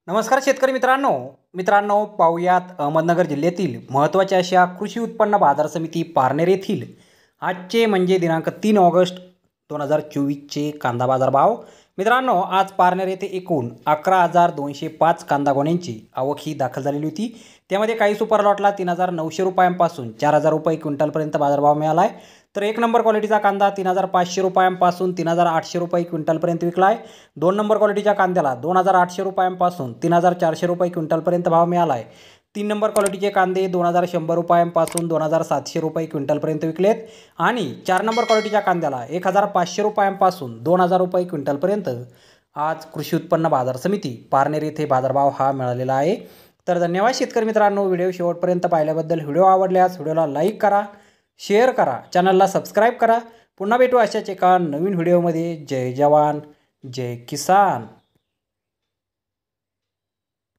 नमस्कार शेतकरी मित्रांनो पाहुयात अहमदनगर जिल्ह्यातील महत्त्वाच्या अशा कृषी उत्पन्न बाजार समिती पारनेर येथील आजचे म्हणजे दिनांक 3 ऑगस्ट 2024चे कांदा बाजार भाव। मित्रांनो, आज पारनेर येथे एकूण 11,205 कांदा गोण्यांची आवक ही दाखल झालेली होती। त्यामध्ये काही सुपर लॉटला 3,900 रुपयांपासून 4,000 रुपये क्विंटलपर्यंत बाजारभाव मिळाला आहे। तर एक नंबर क्वालिटीचा कांदा 3,500 रुपयांपासून 3,800 रुपये क्विंटलपर्यंत विकला आहे। दोन नंबर क्वालिटीच्या कांद्याला 2,800 रुपयांपासून 3,400 रुपये क्विंटलपर्यंत भाव मिळाला आहे। तीन नंबर क्वालिटीचे कांदे 2,100 रुपयांपासून 2,700 रुपये क्विंटलपर्यंत विकलेत आणि चार नंबर क्वालिटीच्या कांद्याला 1,500 रुपयांपासून 2,000 रुपये क्विंटलपर्यंत आज कृषी उत्पन्न बाजार समिती पारनेर येथे बाजारभाव हा मिळालेला आहे। तर धन्यवाद शेतकरी मित्रांनो, व्हिडिओ शेवटपर्यंत पाहिल्याबद्दल। व्हिडिओ आवडल्यास व्हिडिओला लाईक करा, शेअर करा, चॅनलला सबस्क्राईब करा। पुन्हा भेटू अशाच एका नवीन व्हिडिओमध्ये। जय जवान जय किसान।